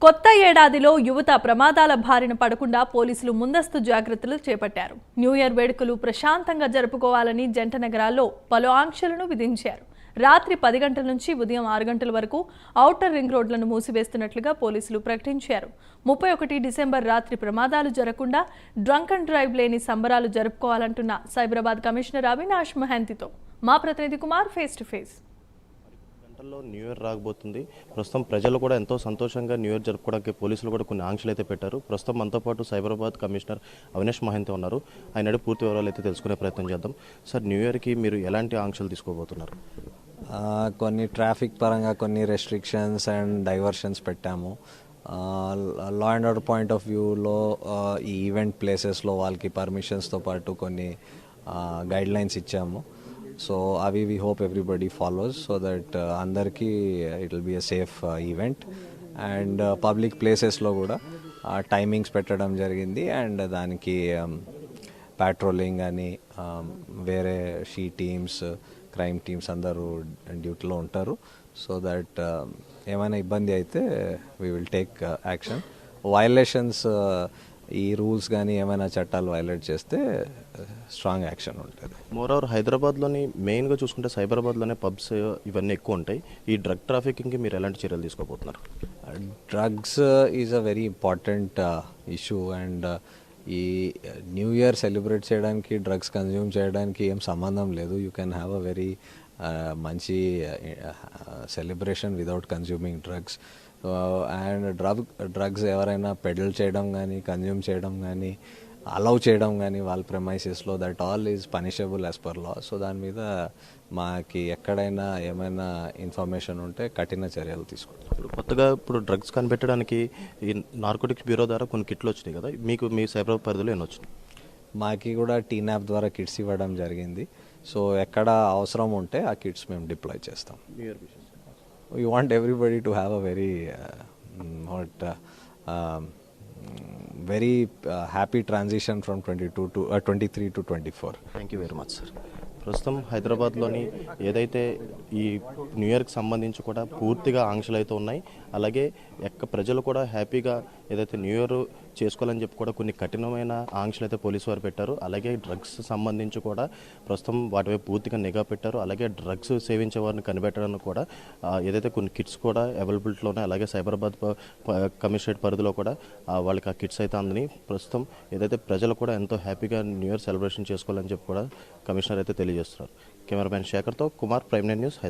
కొత్త ఏడాదిలో యువత ప్రమాదాల బారిన పడకుండా పోలీసులు ముందస్తు జాగ్రత్తలు చేపట్టారు. న్యూ ఇయర్ వేడుకలు ప్రశాంతంగా జరుపుకోవాలని జంట నగరాల్లో పలు ఆంక్షలను విధించారు. రాత్రి 10 గంటల నుంచి ఉదయం 6 గంటల వరకు ఔటర్ రింగ్ రోడ్లను మూసివేస్తున్నట్లుగా పోలీసులు ప్రకటించారు. 31 డిసెంబర్ రాత్రి ప్రమాదాలు జరగకుండా డ్రంక్ అండ్ డ్రైవ్ లేని సంబరాలు జరుపుకోవాలంటున్న సైబరాబాద్ కమిషనర్ అవినాష్ మహంతితో మా ప్రతినిధి Kumar face to face. New year రాబోతుంది. ప్రస్తుతం ప్రజలు కూడా ఎంతో సంతోషంగా న్యూ ఇయర్ జరుపుకోవడానికి పోలీసులు కూడా కొన్ని ఆంక్షలు అయితే పెట్టారు. ప్రస్తుతం మనతో పాటు సైబరాబాద్ కమిషనర్ అవినాష్ మహంతి ఉన్నారు. ఆయన పూర్తి వివరాలు అయితే తెలుసుకునే ప్రయత్నం చేద్దాం. సార్, న్యూ ఇయర్కి మీరు ఎలాంటి ఆంక్షలు తీసుకోబోతున్నారు? కొన్ని ట్రాఫిక్ పరంగా కొన్ని రెస్ట్రిక్షన్స్ అండ్ డైవర్షన్స్ పెట్టాము. Law and order point of వ్యూలో ఈ ఈవెంట్ ప్లేసెస్లో వాళ్ళకి పర్మిషన్స్తో పాటు కొన్ని గైడ్ లైన్స్ ఇచ్చాము. సో అవి we hope everybody follows so that అందరికీ it will be a safe event. And public ప్లేసెస్లో కూడా టైమింగ్స్ పెట్టడం జరిగింది. అండ్ దానికి ప్యాట్రోలింగ్ అని వేరే షీ టీమ్స్, క్రైమ్ టీమ్స్ అందరూ డ్యూటీలో ఉంటారు. సో దట్ ఏమైనా ఇబ్బంది అయితే we will take action. Violations ఈ రూల్స్ కానీ ఏమైనా చట్టాలు వైలేట్ చేస్తే స్ట్రాంగ్ యాక్షన్ ఉంటుంది. మోరోవర్ హైదరాబాద్లోని మెయిన్గా చూసుకుంటే సైబరాబాద్లోనే పబ్స్ ఇవన్నీ ఎక్కువ ఉంటాయి. ఈ డ్రగ్ ట్రాఫికింగ్కి మీరు ఎలాంటి చర్యలు తీసుకోబోతున్నారు? Drugs is a very important issue. And ఈ న్యూ ఇయర్ సెలబ్రేట్ చేయడానికి డ్రగ్స్ కన్జ్యూమ్ చేయడానికి ఏం సంబంధం లేదు. You can have a very మంచి celebration without consuming drugs. And drugs ఎవరైనా పెడల్ చేయడం కానీ కన్జ్యూమ్ చేయడం కానీ అలౌ చేయడం కానీ వాళ్ళ ప్రెమైసెస్లో that all is punishable as per law. So దాని మీద మాకి ఎక్కడైనా ఏమైనా ఇన్ఫర్మేషన్ ఉంటే కఠిన చర్యలు తీసుకుంటాం. కొత్తగా డ్రగ్స్ కనిపెట్టడానికి ఈ నార్కోటిక్స్ బ్యూరో ద్వారా కొన్ని కిట్లు వచ్చినాయి కదా, మీకు మీ సైబరాబాద్ పరిధిలో ఎన్ని వచ్చినాయి? మాకి కూడా టీనాప్ ద్వారా కిట్స్ ఇవ్వడం జరిగింది. సో ఎక్కడ అవసరం ఉంటే ఆ కిట్స్ మేము డిప్లాయ్ చేస్తాం. We want everybody to have a very very happy transition from 23 to 24. Thank you very much sir. ప్రస్తుతం హైదరాబాద్లోని ఏదైతే ఈ న్యూ ఇయర్కి సంబంధించి కూడా పూర్తిగా ఆంక్షలు అయితే ఉన్నాయి. అలాగే ప్రజలు కూడా హ్యాపీగా ఏదైతే న్యూ ఇయర్ చేసుకోవాలని చెప్పి కూడా కొన్ని కఠినమైన ఆంక్షలు అయితే పోలీసు వారు పెట్టారు. అలాగే డ్రగ్స్ సంబంధించి కూడా ప్రస్తుతం వాటిపై పూర్తిగా నిఘా పెట్టారు. అలాగే డ్రగ్స్ సేవించే వారిని కనిపెట్టడానికి కూడా ఏదైతే కొన్ని కిట్స్ కూడా అవైలబిలిటీలో ఉన్నాయి. అలాగే సైబరాబాద్ కమిషనరేట్ పరిధిలో కూడా వాళ్ళకి ఆ కిట్స్ అయితే అందని ప్రస్తుతం ఏదైతే ప్రజలు కూడా ఎంతో హ్యాపీగా న్యూ ఇయర్ సెలబ్రేషన్ చేసుకోవాలని చెప్పి కూడా కమిషనర్ అయితే తెలియజేస్తున్నారు. కెమెరామ్యాన్ శేఖర్తో కుమార్, ప్రైమ్9 న్యూస్, హైదరాబాద్.